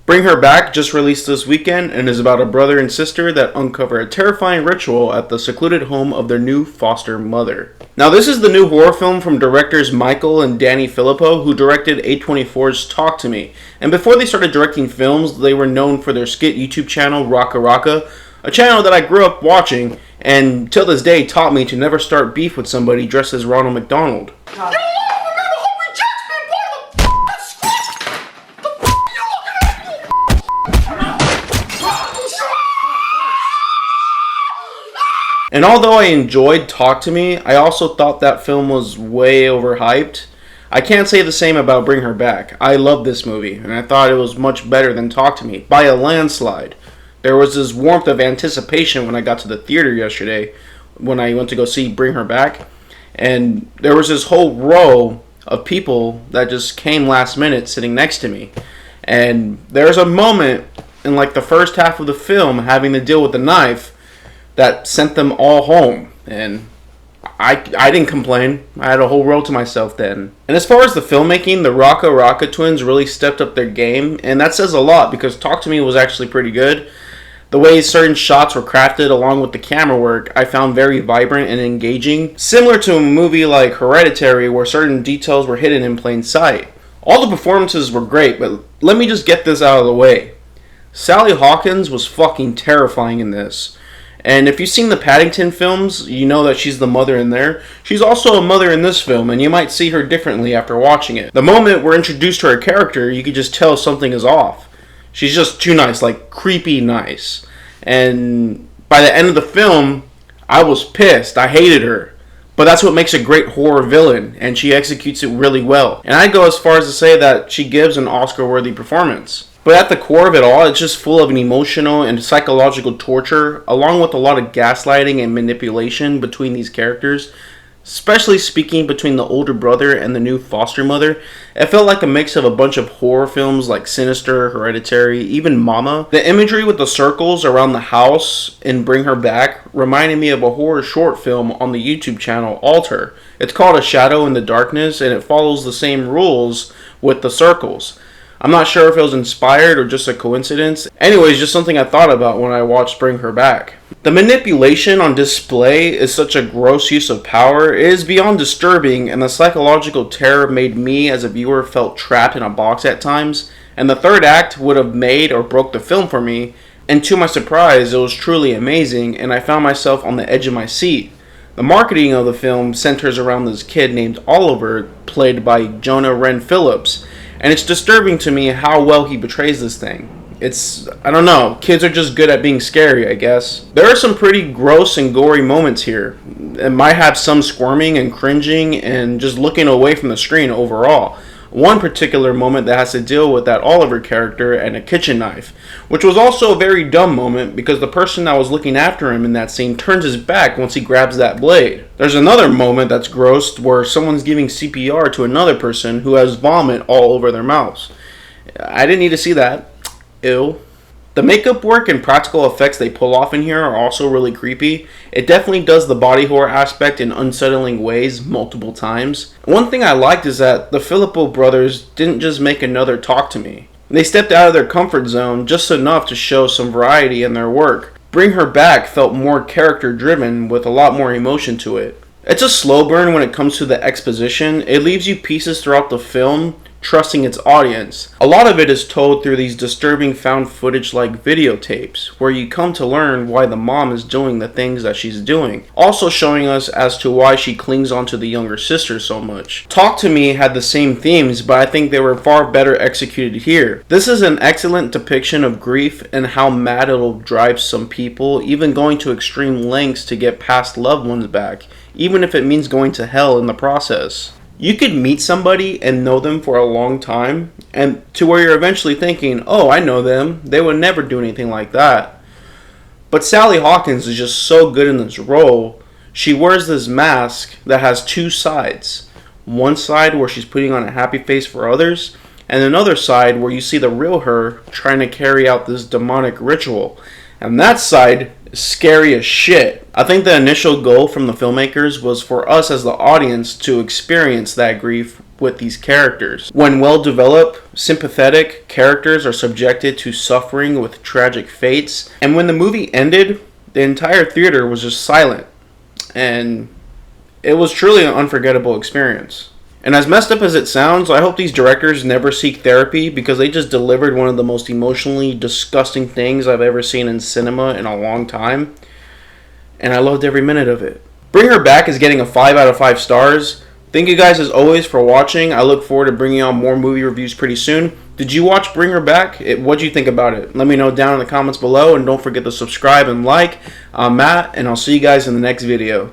Bring Her Back just released this weekend and is about a brother and sister that uncover a terrifying ritual at the secluded home of their new foster mother. Now, this is the new horror film from directors Michael and Danny Filippo, who directed A24's Talk to Me. And before they started directing films, they were known for their skit YouTube channel, Raka Raka, a channel that I grew up watching and till this day taught me to never start beef with somebody dressed as Ronald McDonald. God. And although I enjoyed Talk to Me, I also thought that film was way overhyped. I can't say the same about Bring Her Back. I love this movie, and I thought it was much better than Talk to Me, by a landslide. There was this warmth of anticipation when I got to the theater yesterday, when I went to go see Bring Her Back, and there was this whole row of people that just came last minute sitting next to me. And there's a moment in like the first half of the film having to deal with the knife that sent them all home, and I didn't complain. I had a whole row to myself then. And as far as the filmmaking, the Raka Raka twins really stepped up their game, and that says a lot because Talk to Me was actually pretty good. The way certain shots were crafted along with the camera work, I found very vibrant and engaging, similar to a movie like Hereditary where certain details were hidden in plain sight. All the performances were great, but let me just get this out of the way. Sally Hawkins was fucking terrifying in this. And if you've seen the Paddington films, you know that she's the mother in there. She's also a mother in this film, and you might see her differently after watching it. The moment we're introduced to her character, you could just tell something is off. She's just too nice, like creepy nice. And by the end of the film, I was pissed. I hated her. But that's what makes a great horror villain, and she executes it really well. And I'd go as far as to say that she gives an Oscar-worthy performance. But at the core of it all, it's just full of an emotional and psychological torture, along with a lot of gaslighting and manipulation between these characters. Especially speaking between the older brother and the new foster mother. It felt like a mix of a bunch of horror films like Sinister, Hereditary, even Mama. The imagery with the circles around the house in Bring Her Back reminded me of a horror short film on the YouTube channel Alter. It's called A Shadow in the Darkness, and it follows the same rules with the circles. I'm not sure if it was inspired or just a coincidence. Anyways, just something I thought about when I watched Bring Her Back. The manipulation on display is such a gross use of power. It is beyond disturbing, and the psychological terror made me as a viewer felt trapped in a box at times. And the third act would have made or broke the film for me. And to my surprise, it was truly amazing, and I found myself on the edge of my seat. The marketing of the film centers around this kid named Oliver, played by Jonah Wren Phillips. And it's disturbing to me how well he portrays this thing. I don't know, kids are just good at being scary, I guess. There are some pretty gross and gory moments here. It might have some squirming and cringing and just looking away from the screen overall. One particular moment that has to deal with that Oliver character and a kitchen knife, which was also a very dumb moment because the person that was looking after him in that scene turns his back once he grabs that blade. There's another moment that's gross where someone's giving CPR to another person who has vomit all over their mouths. I didn't need to see that. Ew. The makeup work and practical effects they pull off in here are also really creepy. It definitely does the body horror aspect in unsettling ways multiple times. One thing I liked is that the Filippo brothers didn't just make another Talk to Me. They stepped out of their comfort zone just enough to show some variety in their work. Bring Her Back felt more character driven with a lot more emotion to it. It's a slow burn when it comes to the exposition. It leaves you pieces throughout the film, trusting its audience. A lot of it is told through these disturbing found footage like videotapes, where you come to learn why the mom is doing the things that she's doing, also showing us as to why she clings onto the younger sister so much. Talk to Me had the same themes, but I think they were far better executed here. This is an excellent depiction of grief and how mad it'll drive some people, even going to extreme lengths to get past loved ones back, even if it means going to hell in the process. You could meet somebody and know them for a long time, and to where you're eventually thinking, oh, I know them, they would never do anything like that. But Sally Hawkins is just so good in this role. She wears this mask that has two sides. One side where she's putting on a happy face for others, and another side where you see the real her trying to carry out this demonic ritual. And that side is scary as shit. I think the initial goal from the filmmakers was for us as the audience to experience that grief with these characters. When well developed, sympathetic characters are subjected to suffering with tragic fates. And when the movie ended, the entire theater was just silent. And it was truly an unforgettable experience. And as messed up as it sounds, I hope these directors never seek therapy, because they just delivered one of the most emotionally disgusting things I've ever seen in cinema in a long time. And I loved every minute of it. Bring Her Back is getting a 5 out of 5 stars. Thank you guys as always for watching. I look forward to bringing on more movie reviews pretty soon. Did you watch Bring Her Back? What do you think about it? Let me know down in the comments below, and don't forget to subscribe and like. I'm Matt, and I'll see you guys in the next video.